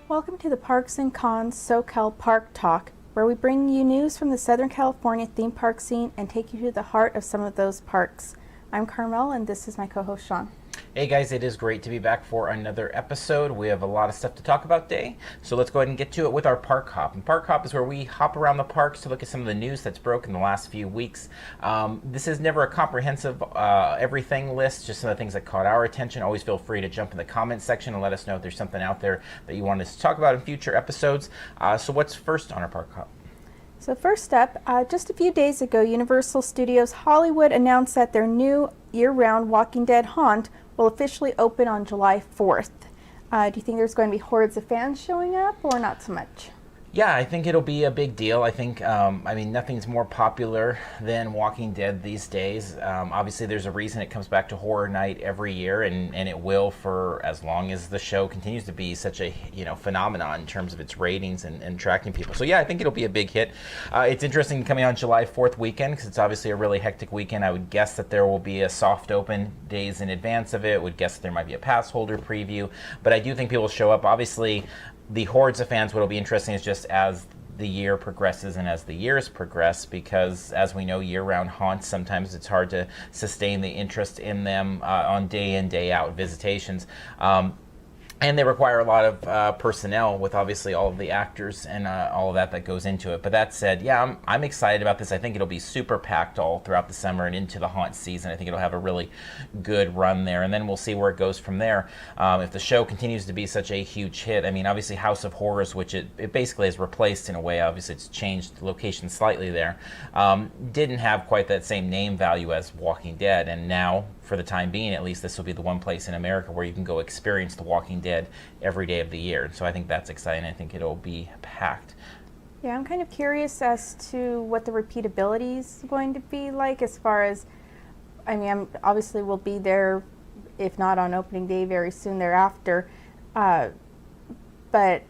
Welcome to the Parks and Cons SoCal Park Talk, where we bring you news from the Southern California theme park scene and take you to the heart of some of those parks. I'm Carmel, and this is my co-host Sean. Hey guys, it is great to be back for another episode. We have a lot of stuff to talk about today, so let's go ahead and get to it with our Park Hop. And Park Hop is where we hop around the parks to look at some of the news that's broke in the last few weeks. This is never a comprehensive everything list, just some of the things that caught our attention. Always feel free to jump in the comments section and let us know if there's something out there that you want us to talk about in future episodes. So what's first on our Park Hop? So first up, just a few days ago, Universal Studios Hollywood announced that their new year-round Walking Dead haunt will officially open on July 4th. Do you think there's going to be hordes of fans showing up or not so much? Yeah, I think it'll be a big deal. I think, nothing's more popular than Walking Dead these days. Obviously, there's a reason it comes back to Horror Night every year, and it will for as long as the show continues to be such a phenomenon in terms of its ratings and attracting people. So yeah, I think it'll be a big hit. It's interesting coming on July 4th weekend because it's obviously a really hectic weekend. I would guess that there will be a soft open days in advance of it. I would guess that there might be a pass holder preview, but I do think people will show up. Obviously, the hordes of fans, what'll be interesting is just as the year progresses and as the years progress, because as we know, year-round haunts, sometimes it's hard to sustain the interest in them on day in, day out visitations. And they require a lot of personnel with obviously all of the actors and all of that goes into it. But that said, yeah, I'm excited about this. I think it'll be super packed all throughout the summer and into the haunt season. I think it'll have a really good run there. And then we'll see where it goes from there. If the show continues to be such a huge hit, I mean, obviously House of Horrors, which it basically has replaced in a way. Obviously, it's changed location slightly there. Didn't have quite that same name value as Walking Dead. And now, for the time being, at least, this will be the one place in America where you can go experience The Walking Dead every day of the year. So I think that's exciting. I think it'll be packed. Yeah, I'm kind of curious as to what the repeatability is going to be like as far as, obviously we'll be there, if not on opening day, very soon thereafter. But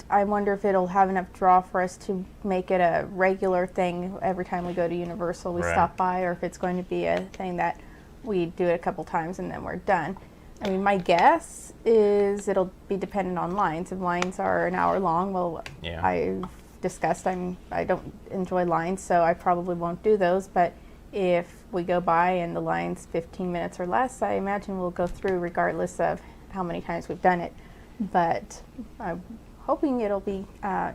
I wonder if it'll have enough draw for us to make it a regular thing every time we go to Universal, we stop by, or if it's going to be a thing that we do it a couple times and then we're done. I mean, my guess is it'll be dependent on lines. If lines are an hour long, well, yeah. I've discussed I don't enjoy lines, so I probably won't do those. But if we go by and the line's 15 minutes or less, I imagine we'll go through regardless of how many times we've done it. But I'm hoping it'll be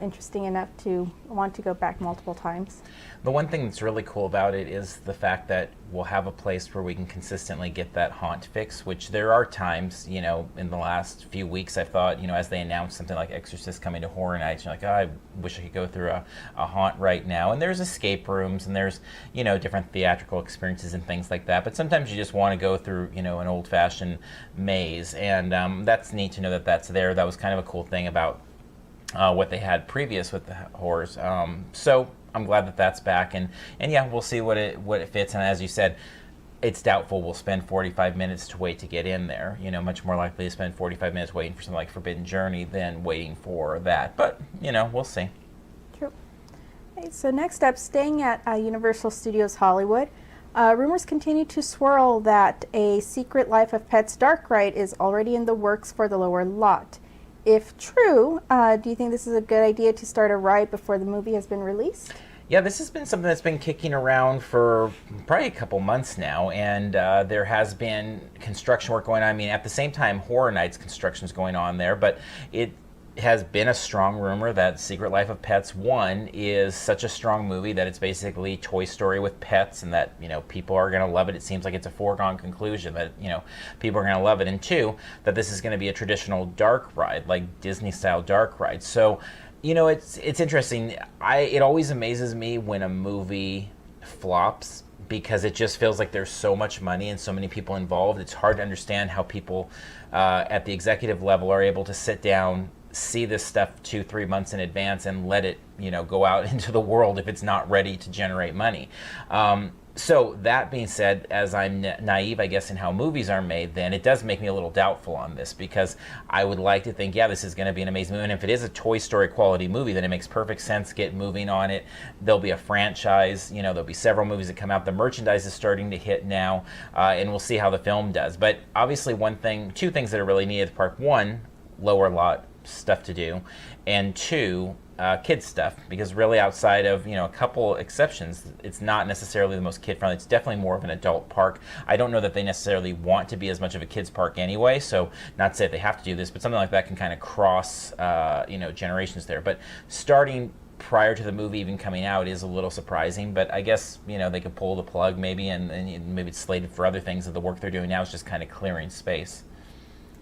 interesting enough to want to go back multiple times. The one thing that's really cool about it is the fact that we'll have a place where we can consistently get that haunt fix, which there are times, in the last few weeks I've thought, as they announced something like Exorcist coming to Horror Nights, you're like, oh, I wish I could go through a haunt right now. And there's escape rooms and there's, different theatrical experiences and things like that. But sometimes you just want to go through, an old-fashioned maze. And that's neat to know that that's there. That was kind of a cool thing about what they had previous with the horrors. So I'm glad that that's back, and yeah, we'll see what it fits. And as you said, it's doubtful we'll spend 45 minutes to wait to get in there. Much more likely to spend 45 minutes waiting for something like Forbidden Journey than waiting for that. But we'll see. True. Okay, so next up, staying at Universal Studios Hollywood, rumors continue to swirl that a Secret Life of Pets dark ride is already in the works for the lower lot. If true, do you think this is a good idea to start a ride before the movie has been released? Yeah, this has been something that's been kicking around for probably a couple months now, and there has been construction work going on. I mean, at the same time, Horror Nights construction is going on there, but it has been a strong rumor that Secret Life of Pets 1 is such a strong movie that it's basically Toy Story with pets, and that people are going to love it. It seems like it's a foregone conclusion that people are going to love it. And 2, that this is going to be a traditional dark ride, like Disney style dark ride. So it's interesting. It always amazes me when a movie flops, because it just feels like there's so much money and so many people involved. It's hard to understand how people at the executive level are able to sit down, see this stuff 2-3 months in advance and let it go out into the world if it's not ready to generate money. So that being said, as I'm naive, I guess, in how movies are made, then it does make me a little doubtful on this, because I would like to think, yeah, this is going to be an amazing movie. And if it is a Toy Story quality movie, then it makes perfect sense. Get moving on it. There'll be a franchise. There'll be several movies that come out. The merchandise is starting to hit now, and we'll see how the film does. But obviously, two things that are really needed at the park: one, lower lot stuff to do, and two, kids stuff, because really outside of a couple exceptions, it's not necessarily the most kid friendly. It's definitely more of an adult park. I don't know that they necessarily want to be as much of a kids park anyway, so not to say that they have to do this, but something like that can kind of cross generations there. But starting prior to the movie even coming out is a little surprising, but I guess they could pull the plug maybe, and maybe it's slated for other things. That the work they're doing now is just kind of clearing space.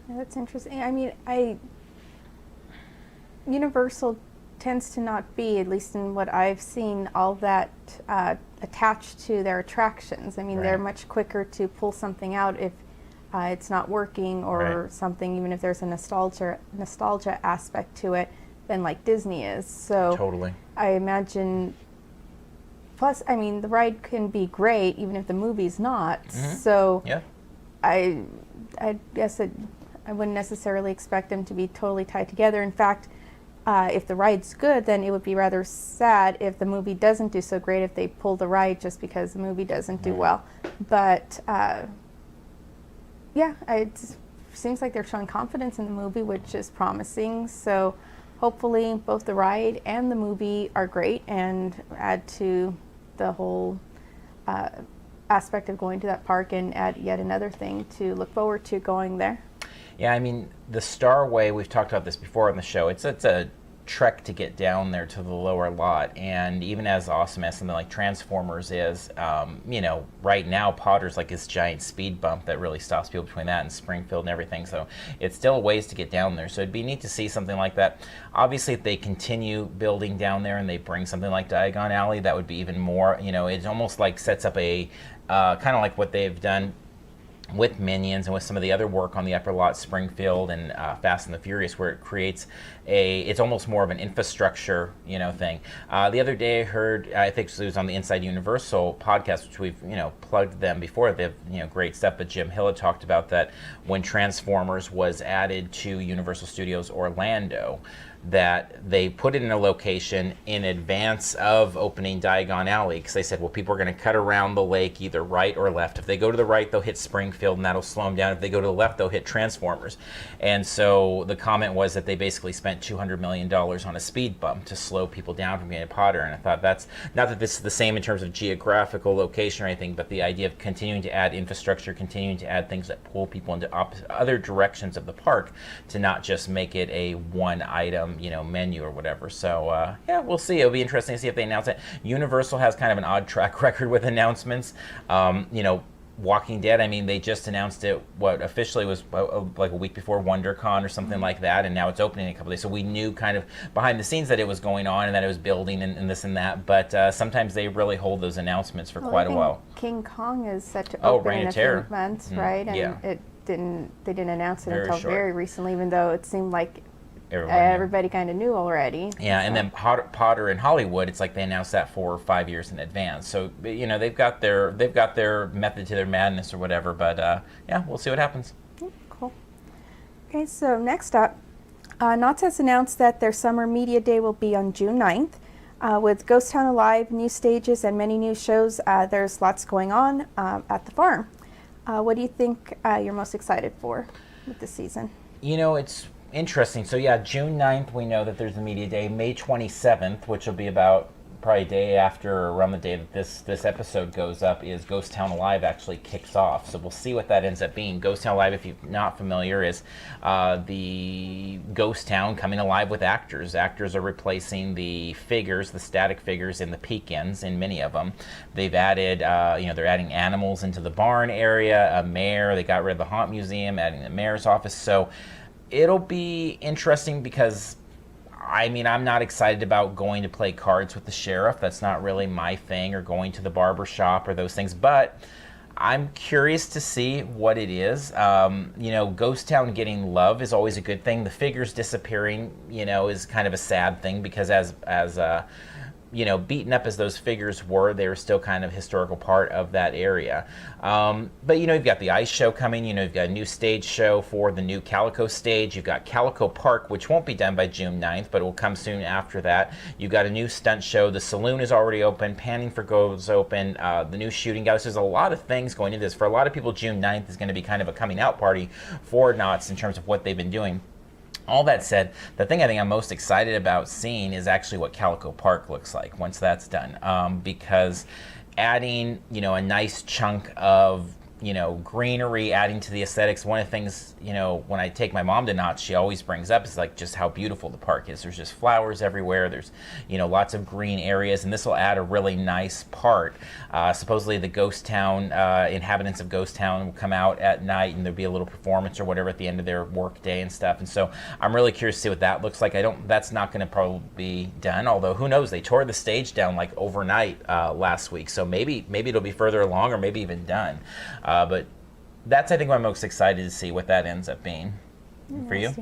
Yeah, that's interesting. I mean, Universal tends to not be, at least in what I've seen, all that attached to their attractions. I mean, Right. They're much quicker to pull something out if it's not working, or Right. something, even if there's a nostalgia aspect to it, than like Disney is. So Totally. I imagine. Plus, I mean, the ride can be great even if the movie's not. Mhm. So Yeah. I guess I wouldn't necessarily expect them to be totally tied together. In fact, if the ride's good, then it would be rather sad if the movie doesn't do so great, if they pull the ride just because the movie doesn't do well. But it seems like they're showing confidence in the movie, which is promising. So hopefully both the ride and the movie are great and add to the whole aspect of going to that park, and add yet another thing to look forward to going there. Yeah, I mean, the Starway, we've talked about this before on the show. It's a trek to get down there to the lower lot, and even as awesome as something like Transformers is, right now Potter's like this giant speed bump that really stops people between that and Springfield and everything. So it's still a ways to get down there. So it'd be neat to see something like that. Obviously, if they continue building down there and they bring something like Diagon Alley, that would be even more. It almost like sets up a kind of like what they've done with Minions and with some of the other work on the upper lot, Springfield and Fast and the Furious, where it creates it's almost more of an infrastructure, thing. The other day I heard, I think it was on the Inside Universal podcast, which we've, plugged them before. They have, great stuff, but Jim Hill had talked about that when Transformers was added to Universal Studios Orlando, that they put it in a location in advance of opening Diagon Alley, because they said, well, people are going to cut around the lake either right or left. If they go to the right, they'll hit Springfield, and that'll slow them down. If they go to the left, they'll hit Transformers. And so the comment was that they basically spent $200 million on a speed bump to slow people down from getting to Potter. And I thought, that's not that this is the same in terms of geographical location or anything, but the idea of continuing to add infrastructure, continuing to add things that pull people into other directions of the park, to not just make it a one item menu or whatever. So we'll see. It'll be interesting to see if they announce it. Universal has kind of an odd track record with announcements. Walking Dead, I mean, they just announced it, officially was like a week before WonderCon or something like that, and now it's opening in a couple days. So we knew kind of behind the scenes that it was going on and that it was building and this and that, but sometimes they really hold those announcements for quite a while. King Kong is set to open in a few months, right? And yeah. they didn't announce it Very until short. very recently, even though it seemed like Everybody kind of knew already. Yeah, and then Potter in Hollywood, it's like they announced that 4 or 5 years in advance. So they've got their method to their madness or whatever. But we'll see what happens. Cool. Okay, so next up, Knott has announced that their summer media day will be on June 9th. With Ghost Town Alive, new stages, and many new shows, there's lots going on at the farm. What do you think you're most excited for with this season? It's interesting. So June 9th, we know that there's the media day. May 27th, which will be about probably a day after, or around the day that this episode goes up, is Ghost Town Alive actually kicks off. So we'll see what that ends up being. Ghost Town Alive, if you're not familiar, is the ghost town coming alive with actors. Actors are replacing the static figures in the peek-ins, in many of them. They've added, they're adding animals into the barn area, a mayor. They got rid of the Haunt Museum, adding the mayor's office. So it'll be interesting, because I'm not excited about going to play cards with the sheriff. That's not really my thing, or going to the barber shop or those things. But I'm curious to see what it is. Ghost Town getting love is always a good thing. The figures disappearing, is kind of a sad thing, because as beaten up as those figures were, they were still kind of historical part of that area. But you've got the ice show coming. You've got a new stage show for the new Calico stage. You've got Calico Park, which won't be done by June 9th, but it will come soon after that. You've got a new stunt show. The saloon is already open. Panning for Go is open. The new shooting gallery. There's a lot of things going into this. For a lot of people, June 9th is going to be kind of a coming out party for Knotts in terms of what they've been doing. All that said, the thing I think I'm most excited about seeing is actually what Calico Park looks like once that's done, because adding, a nice chunk of, greenery, adding to the aesthetics. One of the things, when I take my mom to Knott, she always brings up is like just how beautiful the park is. There's just flowers everywhere. There's, lots of green areas, and this will add a really nice part. Supposedly the ghost town, inhabitants of Ghost Town will come out at night, and there'll be a little performance or whatever at the end of their work day and stuff. And so I'm really curious to see what that looks like. That's not going to probably be done, although who knows? They tore the stage down like overnight last week, so maybe it'll be further along or maybe even done. But that's, I think, what I'm most excited to see what that ends up being. For you?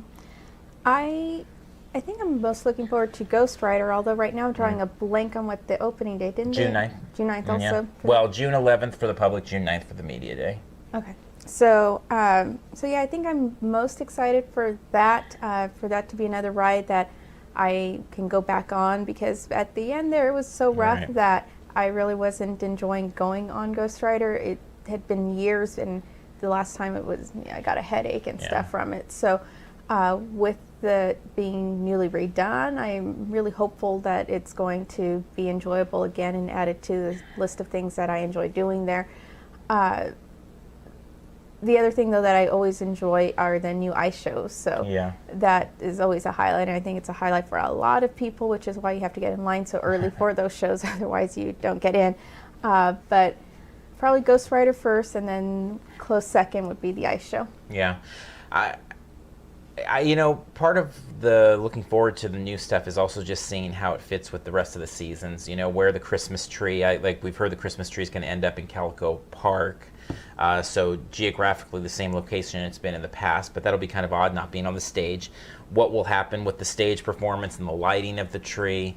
I think I'm most looking forward to Ghost Rider, although right now I'm drawing a blank on what the opening date, June 9th. June 9th also? Yeah. Well, June 11th for the public, June 9th for the media day. Okay. So, I think I'm most excited for that to be another ride that I can go back on, because at the end there it was so rough that I really wasn't enjoying going on Ghost Rider. It had been years, and the last time it was, I got a headache and stuff from it. So with the being newly redone, I'm really hopeful that it's going to be enjoyable again and added to the list of things that I enjoy doing there. The other thing, though, that I always enjoy are the new ice shows. So that is always a highlight, and I think it's a highlight for a lot of people, which is why you have to get in line so early for those shows, otherwise you don't get in. But probably Ghost Rider first, and then close second would be the ice show. Yeah. I part of the looking forward to the new stuff is also just seeing how it fits with the rest of the seasons. Where the Christmas tree, we've heard the Christmas tree is going to end up in Calico Park. So geographically the same location it's been in the past, but that'll be kind of odd not being on the stage. What will happen with the stage performance and the lighting of the tree?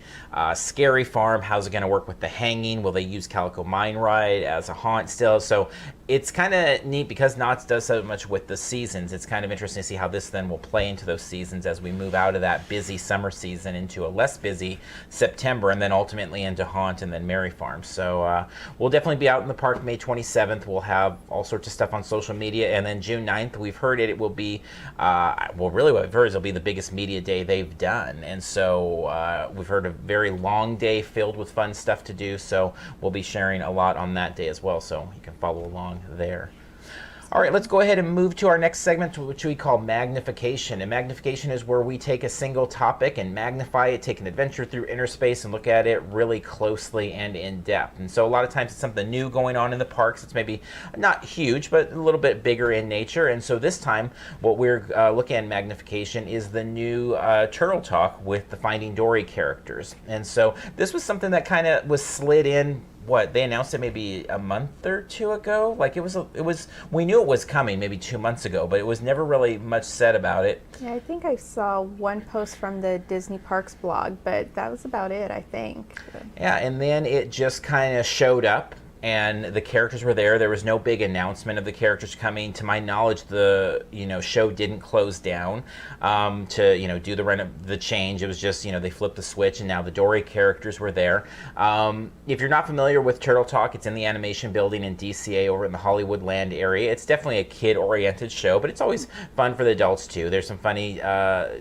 Scary Farm, how's it going to work with the hanging? Will they use Calico Mine Ride as a haunt still? So it's kind of neat because Knotts does so much with the seasons. It's kind of interesting to see how this then will play into those seasons as we move out of that busy summer season into a less busy September, and then ultimately into Haunt and then Merry Farm. So we'll definitely be out in the park May 27th. We'll have all sorts of stuff on social media, and then June 9th, we've heard it will be, really what we've heard is it'll be the biggest media day they've done. And so we've heard a very long day filled with fun stuff to do, so we'll be sharing a lot on that day as well, so you can follow along there. All right, let's go ahead and move to our next segment, which we call Magnification. And Magnification is where we take a single topic and magnify it, take an adventure through inner space, and look at it really closely and in depth. And so a lot of times it's something new going on in the parks. It's maybe not huge, but a little bit bigger in nature. And so this time, what we're looking at in Magnification is the new Turtle Talk with the Finding Dory characters. And so this was something that kind of was slid in. They announced it maybe a month or two ago. We knew it was coming maybe 2 months ago, but it was never really much said about it. Yeah, I think I saw one post from the Disney Parks blog, but that was about it, I think. Yeah, and then it just kind of showed up, and the characters were there. There was no big announcement of the characters coming. To my knowledge, the show didn't close down to do the change. It was just they flipped the switch, and now the Dory characters were there. If you're not familiar with Turtle Talk, it's in the animation building in DCA over in the Hollywood Land area. It's definitely a kid-oriented show, but it's always fun for the adults too. There's some funny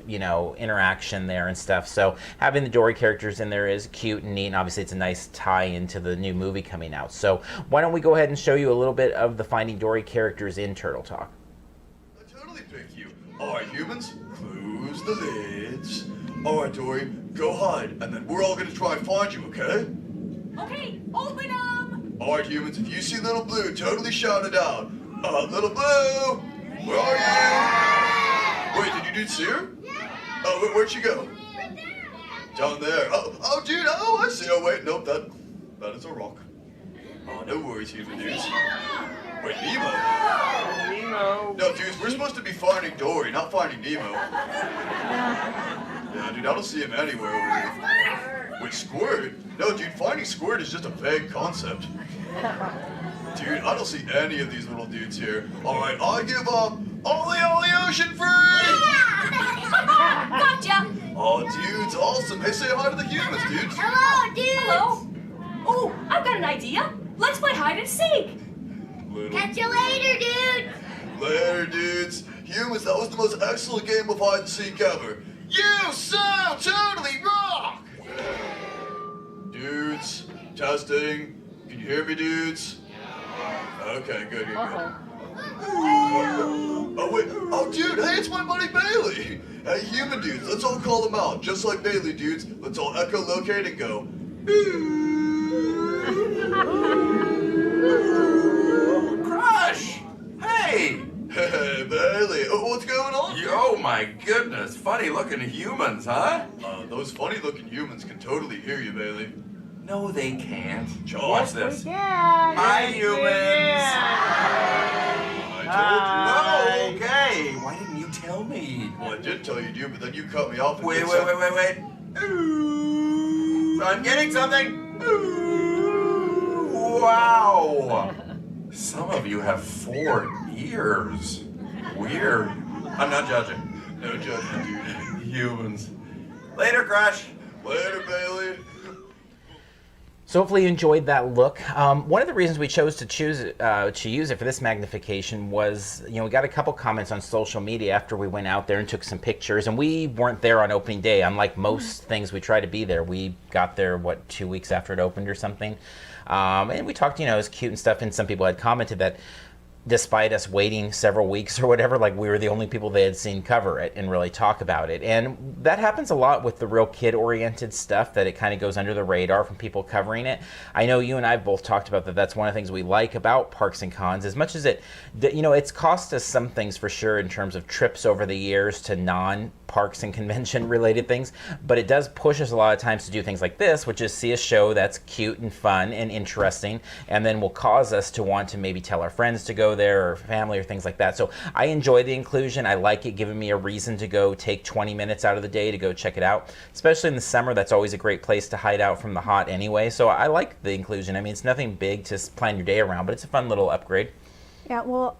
interaction there and stuff. So having the Dory characters in there is cute and neat, and obviously it's a nice tie into the new movie coming out. So why don't we go ahead and show you a little bit of the Finding Dory characters in Turtle Talk. I totally pick you. Alright, humans, close the lids. Alright, Dory, go hide, and then we're all gonna try and find you, okay? Okay, open them! Alright, humans, if you see Little Blue, totally shout it out. Little Blue! Where are you? Wait, did you see her? Oh, where'd she go? Down there. Oh, dude, I see her. Wait, nope, that is a rock. Oh, no worries, human dudes. Wait, Nemo? Nemo. No, dudes, we're supposed to be finding Dory, not finding Nemo. Yeah, dude, I don't see him anywhere over here. Wait, Squirt? No, dude, finding Squirt is just a vague concept. Dude, I don't see any of these little dudes here. Alright, I give up Ollie Ocean Free! Gotcha! Oh, dudes, awesome. Hey, say hi to the humans, dudes. Hello, dudes. Hello? Oh, I've got an idea. Let's play hide and seek. Catch you later, dude. Later, dudes. Humans, that was the most excellent game of hide and seek ever. You so totally rock! Dudes, testing. Can you hear me, dudes? Okay, good, good. Oh, wait. Oh, dude, hey, it's my buddy Bailey. Hey, human dudes, let's all call him out. Just like Bailey, dudes. Let's all echolocate and go. Crush! Hey! Hey, Bailey. Oh, what's going on? Oh my goodness, funny looking humans, huh? Those funny-looking humans can totally hear you, Bailey. No, they can't. John. Watch this. Yeah. Hi, humans! I Oh, okay. Why didn't you tell me? Well, I did tell you, dude, but then you cut me off. And Wait. Ooh, I'm getting something. Ooh, wow. Some of you have 4 ears. Weird. I'm not judging. No judgment, dude. Humans. Later, Crush. Later, Bailey. So hopefully you enjoyed that look. One of the reasons we chose to use it for this magnification was, we got a couple comments on social media after we went out there and took some pictures, and we weren't there on opening day. Unlike most things, we try to be there. We got there, 2 weeks after it opened or something. And we talked, it was cute and stuff, and some people had commented that despite us waiting several weeks or whatever, like we were the only people they had seen cover it and really talk about it. And that happens a lot with the real kid-oriented stuff, that it kind of goes under the radar from people covering it. I know you and I both talked about that. That's one of the things we like about Parks and Cons, as much as it's cost us some things for sure in terms of trips over the years to non-parks and convention related things, but it does push us a lot of times to do things like this, which is see a show that's cute and fun and interesting, and then will cause us to want to maybe tell our friends to go there or family or things like that. So I enjoy the inclusion. I like it giving me a reason to go take 20 minutes out of the day to go check it out, especially in the summer. That's always a great place to hide out from the hot anyway. So I like the inclusion. I mean, it's nothing big to plan your day around, but it's a fun little upgrade. Yeah, well,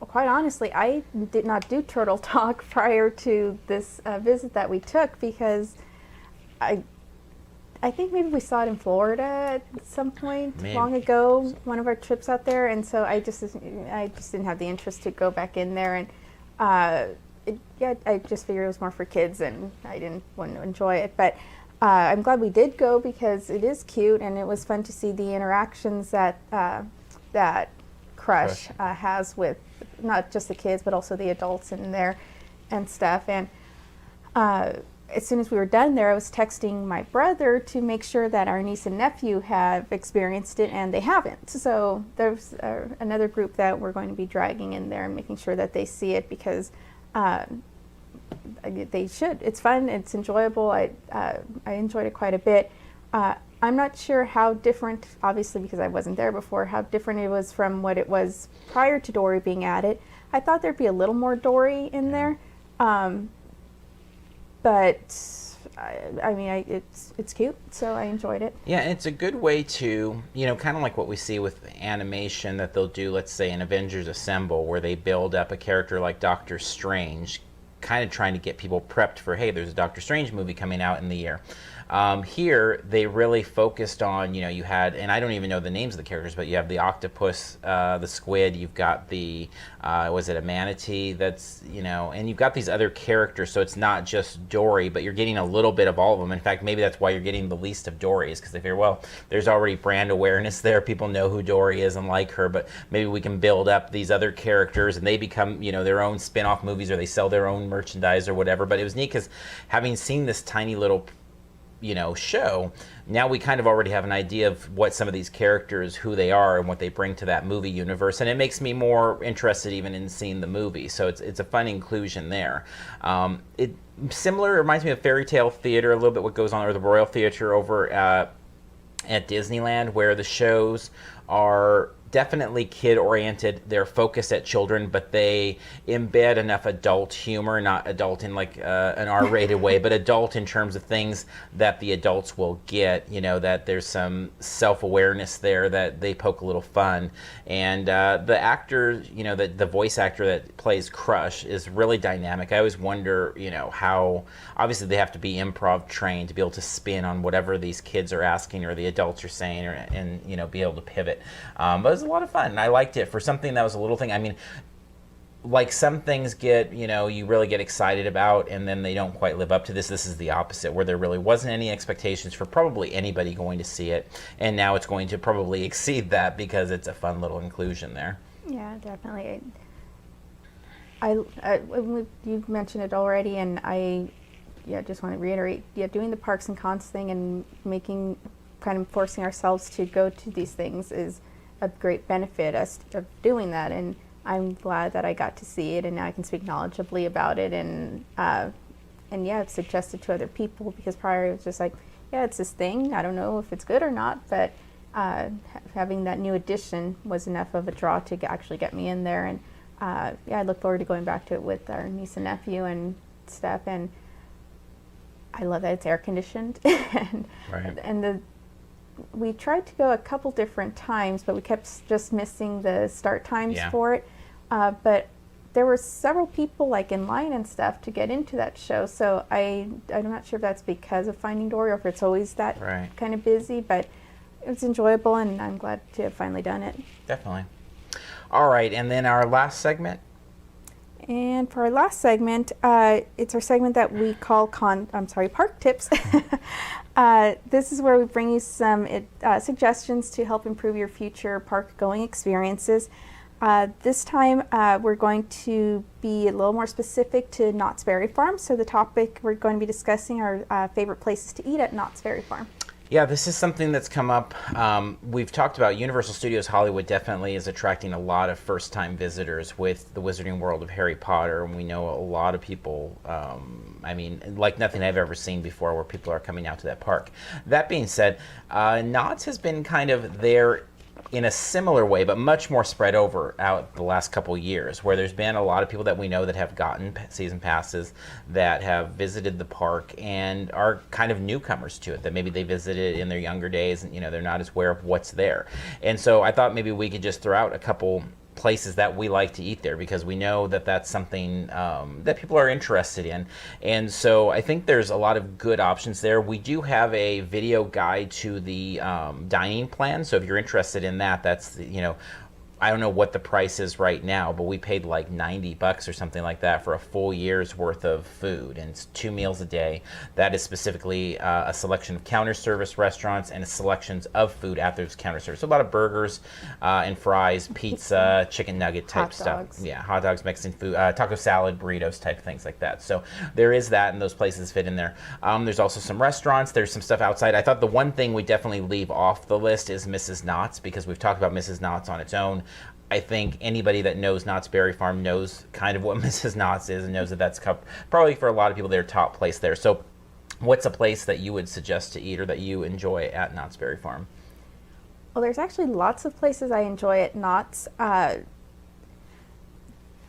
quite honestly, I did not do Turtle Talk prior to this visit that we took, because I think maybe we saw it in Florida at some point long ago, one of our trips out there, and so I just didn't have the interest to go back in there, and I just figured it was more for kids, and I didn't want to enjoy it. But I'm glad we did go, because it is cute, and it was fun to see the interactions that that Crush has with not just the kids but also the adults in there and stuff. And as soon as we were done there, I was texting my brother to make sure that our niece and nephew have experienced it, and they haven't. So there's another group that we're going to be dragging in there and making sure that they see it, because they should. It's fun. It's enjoyable. I enjoyed it quite a bit. I'm not sure how different, obviously because I wasn't there before, how different it was from what it was prior to Dory being added. I thought there'd be a little more Dory in there. But I mean, it's cute, so I enjoyed it. Yeah, and it's a good way to, kind of like what we see with animation that they'll do, let's say in Avengers Assemble, where they build up a character like Doctor Strange, kind of trying to get people prepped for, hey, there's a Doctor Strange movie coming out in the year. Here, they really focused on, you had, and I don't even know the names of the characters, but you have the octopus, the squid, you've got the, was it a manatee that's, and you've got these other characters, so it's not just Dory, but you're getting a little bit of all of them. In fact, maybe that's why you're getting the least of Dory's, because they figure, well, there's already brand awareness there, people know who Dory is and like her, but maybe we can build up these other characters and they become, their own spin-off movies, or they sell their own merchandise or whatever. But it was neat, because having seen this tiny little show, now we kind of already have an idea of what some of these characters, who they are and what they bring to that movie universe, and it makes me more interested even in seeing the movie. So it's a fun inclusion there. It reminds me of Fairy Tale Theater a little bit, what goes on, or the Royal Theater over at Disneyland, where the shows are definitely kid-oriented. They're focused at children, but they embed enough adult humor, not adult in like an R-rated way, but adult in terms of things that the adults will get, that there's some self-awareness there, that they poke a little fun. And the actor, the voice actor that plays Crush is really dynamic. I always wonder, how, obviously they have to be improv trained to be able to spin on whatever these kids are asking or the adults are saying, and be able to pivot. But it was a lot of fun, and I liked it for something that was a little thing. I mean, like some things get, you really get excited about, and then they don't quite live up to this. This is the opposite, where there really wasn't any expectations for probably anybody going to see it, and now it's going to probably exceed that because it's a fun little inclusion there. Yeah, definitely. You mentioned it already, and I just want to reiterate, doing the Parks and Cons thing and kind of forcing ourselves to go to these things is a great benefit of doing that, and I'm glad that I got to see it, and now I can speak knowledgeably about it, and I've suggested to other people, because prior it was just like, it's this thing, I don't know if it's good or not, but having that new addition was enough of a draw to actually get me in there, and I look forward to going back to it with our niece and nephew and stuff, and I love that it's air conditioned, and we tried to go a couple different times, but we kept just missing the start times for it. But there were several people like in line and stuff to get into that show. So I'm not sure if that's because of Finding Dory or if it's always that kind of busy, but it was enjoyable, and I'm glad to have finally done it. Definitely. All right, and then our last segment. And for our last segment, it's our segment that we call Park Tips. This is where we bring you some suggestions to help improve your future park-going experiences. This time, we're going to be a little more specific to Knott's Berry Farm. So the topic we're going to be discussing are favorite places to eat at Knott's Berry Farm. Yeah, this is something that's come up. We've talked about Universal Studios Hollywood definitely is attracting a lot of first-time visitors with the Wizarding World of Harry Potter, and we know a lot of people, like nothing I've ever seen before, where people are coming out to that park. That being said, Knott's has been kind of there in a similar way, but much more spread out the last couple years, where there's been a lot of people that we know that have gotten season passes, that have visited the park and are kind of newcomers to it, that maybe they visited in their younger days and they're not as aware of what's there. And so I thought maybe we could just throw out a couple places that we like to eat there, because we know that that's something that people are interested in. And so I think there's a lot of good options there. We do have a video guide to the dining plan, so if you're interested in that, that's I don't know what the price is right now, but we paid like $90 or something like that for a full year's worth of food, and it's 2 meals a day. That is specifically a selection of counter service restaurants and selections of food at those counter service. So a lot of burgers and fries, pizza, chicken nugget type stuff. Yeah, hot dogs, Mexican food, taco salad, burritos type things like that. So there is that, and those places fit in there. There's also some restaurants. There's some stuff outside. I thought the one thing we definitely leave off the list is Mrs. Knott's, because we've talked about Mrs. Knott's on its own. I think anybody that knows Knott's Berry Farm knows kind of what Mrs. Knott's is, and knows that that's probably for a lot of people their top place there. So what's a place that you would suggest to eat or that you enjoy at Knott's Berry Farm? Well, there's actually lots of places I enjoy at Knott's.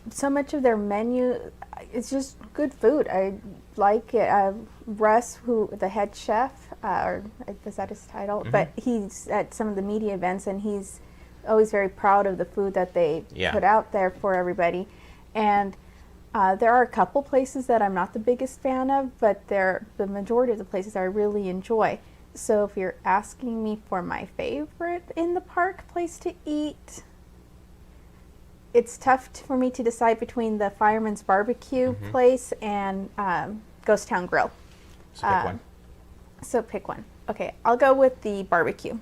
So much of their menu is just good food. I like it. Russ, the head chef, or is that his title? Mm-hmm. But he's at some of the media events, and he's always very proud of the food that they put out there for everybody. And there are a couple places that I'm not the biggest fan of, but they're the majority of the places I really enjoy. So if you're asking me for my favorite in the park place to eat, it's tough for me to decide between the Fireman's Barbecue place and Ghost Town Grill. So pick one. So pick one. Okay, I'll go with the barbecue.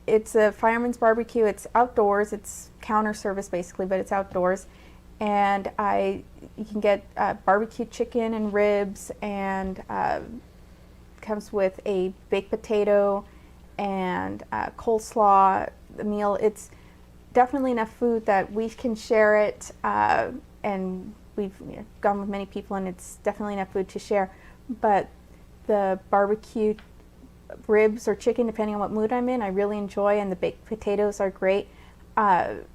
It's a Fireman's Barbecue. It's outdoors. It's counter service basically, but it's outdoors. And you can get barbecue chicken and ribs, and comes with a baked potato and coleslaw. The meal. It's definitely enough food that we can share it, and we've gone with many people, and it's definitely enough food to share. But the barbecue ribs or chicken, depending on what mood I'm in, I really enjoy, and the baked potatoes are great. And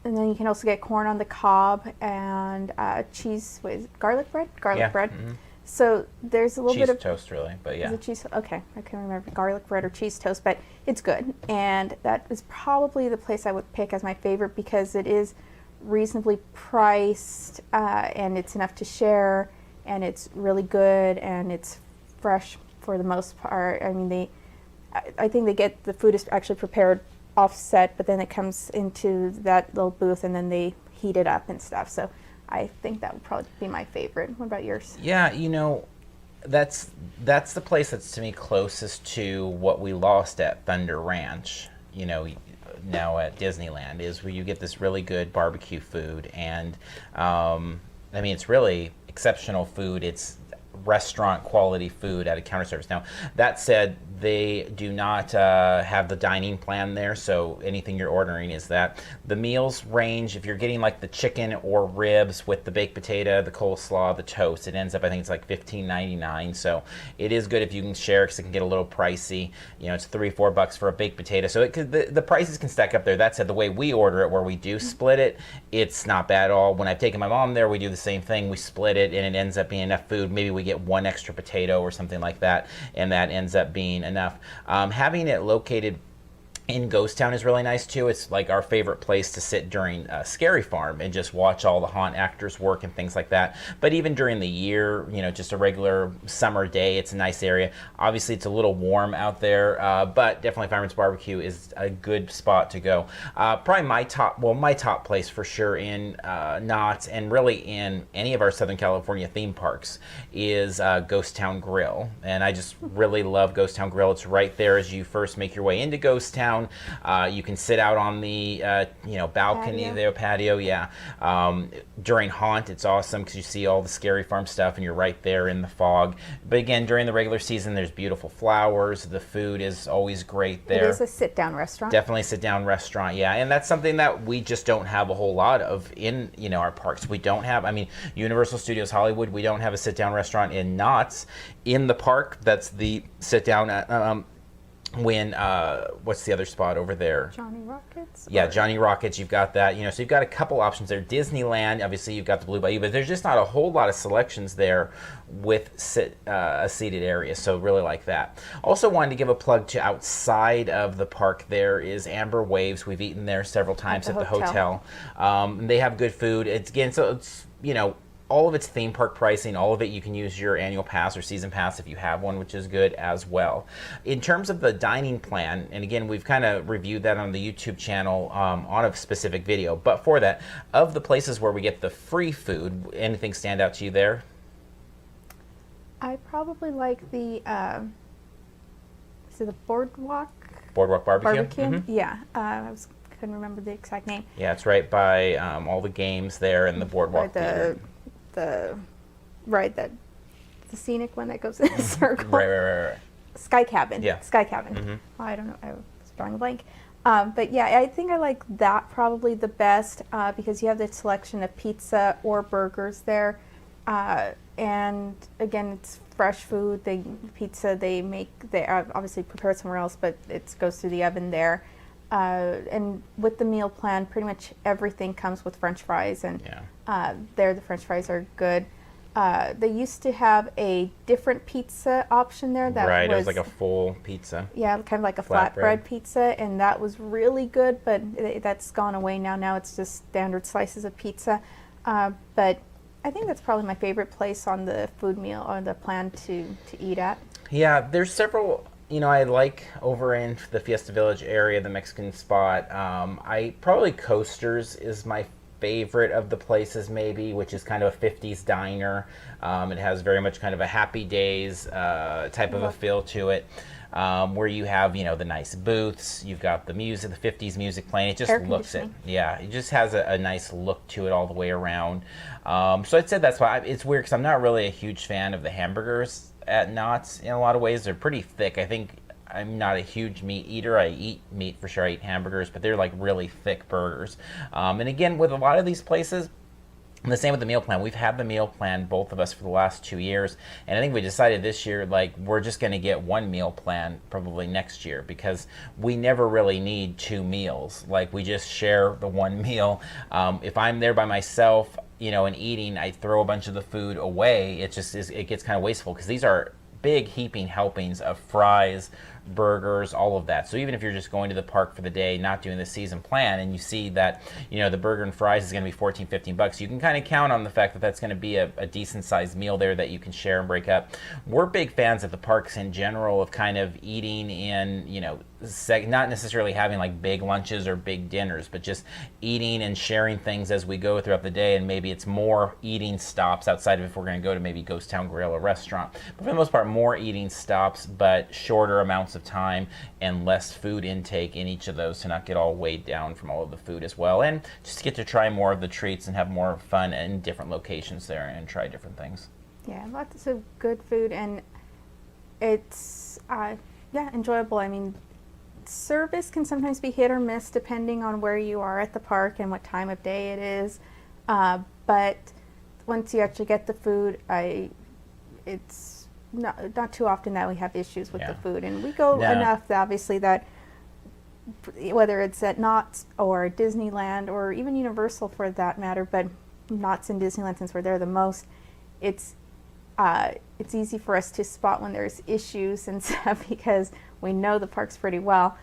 then you can also get corn on the cob and cheese with garlic bread. Garlic bread. Mm-hmm. So there's a little bit of toast, really, but yeah. Is it cheese? Okay, I can't remember garlic bread or cheese toast, but it's good, and that is probably the place I would pick as my favorite because it is reasonably priced, and it's enough to share, and it's really good, and it's fresh for the most part. I mean, I think they get the food is actually prepared offset, but then it comes into that little booth, and then they heat it up and stuff. So I think that would probably be my favorite. What about yours? Yeah, that's the place that's to me closest to what we lost at Thunder Ranch. Now at Disneyland is where you get this really good barbecue food, and it's really exceptional food. It's restaurant quality food at a counter service. Now, that said, they do not have the dining plan there, so anything you're ordering is that. The meals range, if you're getting like the chicken or ribs with the baked potato, the coleslaw, the toast, it ends up, I think it's like $15.99, so it is good if you can share because it can get a little pricey. It's $3-4 for a baked potato, so the prices can stack up there. That said, the way we order it, where we do split it, it's not bad at all. When I've taken my mom there, we do the same thing. We split it, and it ends up being enough food. Maybe we get one extra potato or something like that, and that ends up being enough. Having it located in Ghost Town is really nice too. It's like our favorite place to sit during Scary Farm and just watch all the haunt actors work and things like that. But even during the year, just a regular summer day, it's a nice area. Obviously, it's a little warm out there, but definitely Fireman's Barbecue is a good spot to go. Probably my top place for sure in Knott and really in any of our Southern California theme parks is Ghost Town Grill. And I just really love Ghost Town Grill. It's right there as you first make your way into Ghost Town. You can sit out on the balcony there, patio. Yeah. During Haunt, it's awesome because you see all the Scary Farm stuff and you're right there in the fog. But again, during the regular season, there's beautiful flowers. The food is always great there. It is a sit-down restaurant. Definitely a sit-down restaurant. Yeah, and that's something that we just don't have a whole lot of in our parks. We don't have. Universal Studios Hollywood. We don't have a sit-down restaurant in Knott's in the park. That's the sit-down. What's the other spot over there? Johnny Rockets? Yeah, Johnny Rockets, you've got that. So you've got a couple options there. Disneyland, obviously you've got the Blue Bayou, but there's just not a whole lot of selections there with a seated area, so really like that. Also wanted to give a plug to outside of the park. There is Amber Waves. We've eaten there several times at the hotel. They have good food. It's all of its theme park pricing, all of it, you can use your annual pass or season pass if you have one, which is good as well. In terms of the dining plan, and again, we've kind of reviewed that on the YouTube channel on a specific video, but for that, of the places where we get the free food, anything stand out to you there? I probably like the, is it the Boardwalk? Boardwalk Barbecue? Mm-hmm. Yeah, couldn't remember the exact name. Yeah, it's right by all the games there in the Boardwalk Theater. The scenic one that goes in a circle. Right. Sky Cabin. Yeah. Sky Cabin. Mm-hmm. Oh, I don't know. I was drawing a blank. But yeah, I think I like that probably the best because you have the selection of pizza or burgers there. And again, it's fresh food. Pizza they obviously prepare somewhere else, but it goes through the oven there. And with the meal plan, pretty much everything comes with French fries, and the French fries are good. They used to have a different pizza option there. It was like a full pizza. Yeah, kind of like a flatbread pizza, and that was really good, but that's gone away now. Now it's just standard slices of pizza. But I think that's probably my favorite place on the food meal or the plan to eat at. Yeah, there's several. I like over in the Fiesta Village area, the Mexican spot. Probably Coasters is my favorite of the places maybe, which is kind of a 50s diner. It has very much kind of a Happy Days type of a feel to it. Where you have, the nice booths, you've got the music, the 50s music playing. It just looks it. Yeah, it just has a nice look to it all the way around. So I'd say that's why it's weird because I'm not really a huge fan of the hamburgers at Knott's. In a lot of ways, they're pretty thick. I think I'm not a huge meat eater. I eat meat for sure. I eat hamburgers, but they're like really thick burgers. And again, with a lot of these places, And the same with the meal plan. We've had the meal plan, both of us, for the last 2 years. And I think we decided this year, like, we're just going to get one meal plan probably next year, because we never really need 2 meals. Like, we just share the one meal. If I'm there by myself, and eating, I throw a bunch of the food away. It gets kind of wasteful, because these are big heaping helpings of fries, burgers, all of that. So even if you're just going to the park for the day, not doing the season plan, and you see that the burger and fries is going to be $14-15, you can kind of count on the fact that that's going to be a decent sized meal there that you can share and break up. We're big fans at the parks in general of kind of eating in not necessarily having like big lunches or big dinners, but just eating and sharing things as we go throughout the day. And maybe it's more eating stops outside of if we're going to go to maybe Ghost Town Grill or restaurant, but for the most part more eating stops, but shorter amounts of time and less food intake in each of those, to not get all weighed down from all of the food as well, and just get to try more of the treats and have more fun in different locations there and try different things. Yeah, lots of good food, and it's enjoyable. I mean, service can sometimes be hit or miss depending on where you are at the park and what time of day it is, but once you actually get the food, it's not too often that we have issues with the food, and we go enough that obviously that whether it's at Knott's or Disneyland or even Universal for that matter, but Knott's and Disneyland, since we're there the most, it's easy for us to spot when there's issues and stuff, because we know the parks pretty well.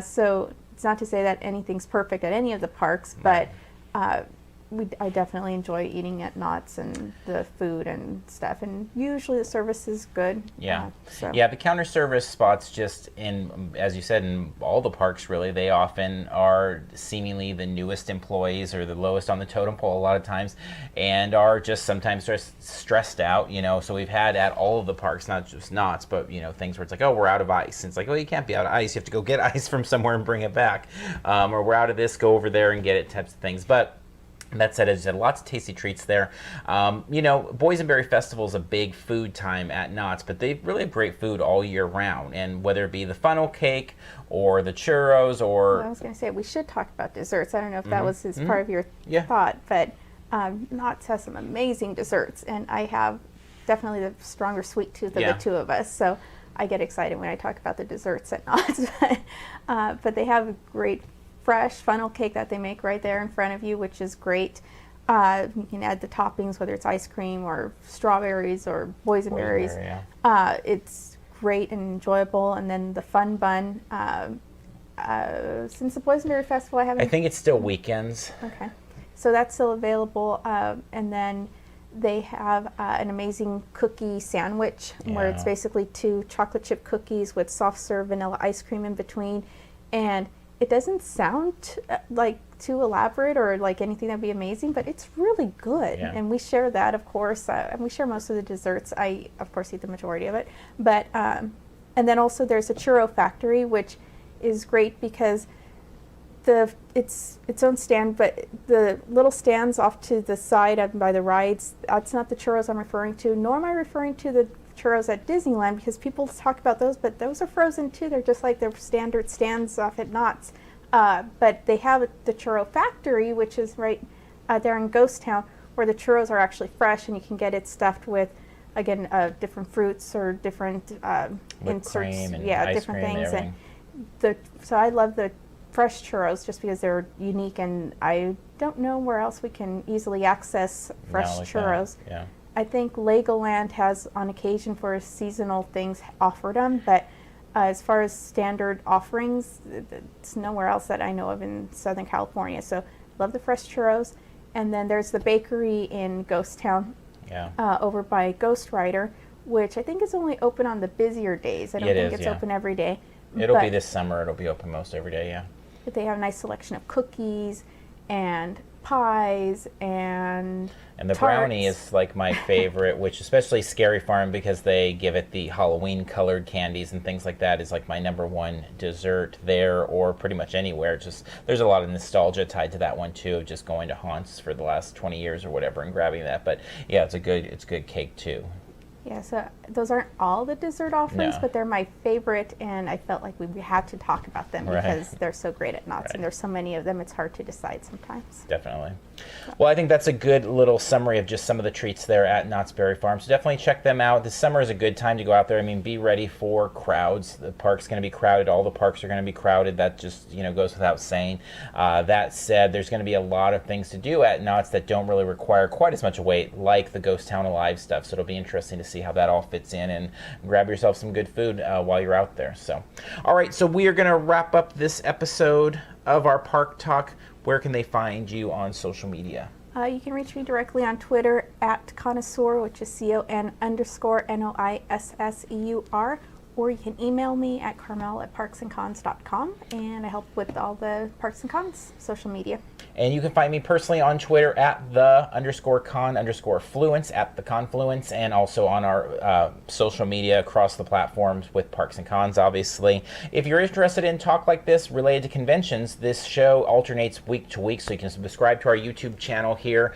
So it's not to say that anything's perfect at any of the parks, but I definitely enjoy eating at Knott's and the food and stuff, and usually the service is good. Yeah, the counter service spots, just as you said, in all the parks really, they often are seemingly the newest employees or the lowest on the totem pole a lot of times, and are just sometimes stressed out. So we've had at all of the parks, not just Knott's, but things where it's like, oh, we're out of ice, and it's like, oh, you can't be out of ice, you have to go get ice from somewhere and bring it back, or we're out of this, go over there and get it, types of things. But that said, as you said, lots of tasty treats there. Boysenberry Festival is a big food time at Knott's, but they really have great food all year round. And whether it be the funnel cake or the churros or... Well, I was going to say, we should talk about desserts. I don't know if that was part of your thought, but Knott's has some amazing desserts, and I have definitely the stronger sweet tooth of the two of us, so I get excited when I talk about the desserts at Knott's. But they have a great fresh funnel cake that they make right there in front of you, which is great. You can add the toppings, whether it's ice cream or strawberries or boysenberries. It's great and enjoyable. And then the fun bun. Since the Boysenberry Festival, I think it's still weekends. Okay, so that's still available. And then they have an amazing cookie sandwich where it's basically 2 chocolate chip cookies with soft serve vanilla ice cream in between, and it doesn't sound like too elaborate or like anything that'd be amazing, but it's really good. And we share that, of course, and we share most of the desserts. I, of course, eat the majority of it. But and then also there's a churro factory, which is great because it's its own stand, but the little stands off to the side up by the rides, that's not the churros I'm referring to, nor am I referring to the churros at Disneyland, because people talk about those, but those are frozen too. They're just like their standard stands off at Knott's. But they have the churro factory, which is right there in Ghost Town, where the churros are actually fresh, and you can get it stuffed with, again, different fruits or different inserts, cream and different things. And so I love the fresh churros just because they're unique, and I don't know where else we can easily access fresh churros. I think Legoland has, on occasion for seasonal things, offered them, but as far as standard offerings, it's nowhere else that I know of in Southern California. So love the fresh churros. And then there's the bakery in Ghost Town, over by Ghost Rider, which I think is only open on the busier days. I don't think it's open every day. It'll be this summer. It'll be open most every day, But they have a nice selection of cookies and pies and the brownie is like my favorite, which especially Scary Farm, because they give it the Halloween colored candies and things like that, is like my #1 dessert there, or pretty much anywhere. Just there's a lot of nostalgia tied to that one too, of just going to haunts for the last 20 years or whatever and grabbing that. But it's a good cake too. Yeah, so those aren't all the dessert offerings, No. but they're my favorite, and I felt like we had to talk about them Right. because they're so great at Knott's, Right. and there's so many of them, it's hard to decide sometimes. Definitely. Well, I think that's a good little summary of just some of the treats there at Knott's Berry Farm. So definitely check them out. This summer is a good time to go out there. I mean, be ready for crowds. The park's going to be crowded. All the parks are going to be crowded. That just, goes without saying. That said, there's going to be a lot of things to do at Knott's that don't really require quite as much weight, like the Ghost Town Alive stuff. So it'll be interesting to see how that all fits in, and grab yourself some good food while you're out there. So, all right, so we are going to wrap up this episode of our Park Talk. Where can they find you on social media? You can reach me directly on Twitter at Connoisseur, which is CON_NOISSEUR, or you can email me at carmel@parksandcons.com, and I help with all the Parks and Cons social media. And you can find me personally on Twitter at @the_con_fluence, at the Confluence, and also on our social media across the platforms with Parks and Cons, obviously. If you're interested in talk like this related to conventions, this show alternates week to week, so you can subscribe to our YouTube channel here.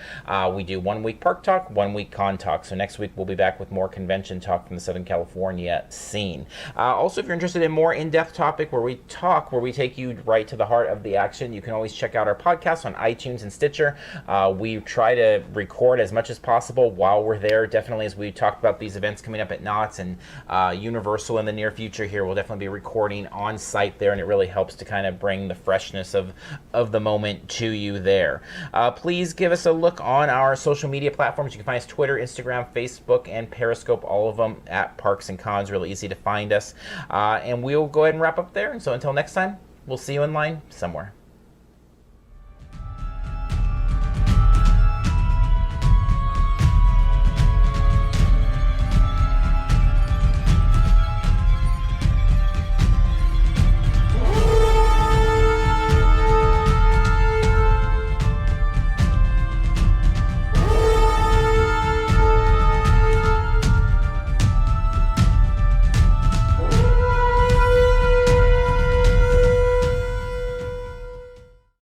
We do 1 week Park Talk, 1 week Con Talk. So next week we'll be back with more convention talk from the Southern California scene. Also, if you're interested in more in-depth topic where we take you right to the heart of the action, you can always check out our podcast on iTunes and Stitcher. We try to record as much as possible while we're there. Definitely, as we talked about these events coming up at Knott's and Universal in the near future here, we'll definitely be recording on site there, and it really helps to kind of bring the freshness of the moment to you there. Please give us a look on our social media platforms. You can find us Twitter, Instagram, Facebook, and Periscope, all of them at Parks and Cons. Really easy to find us. And we'll go ahead and wrap up there. And so until next time, we'll see you in line somewhere.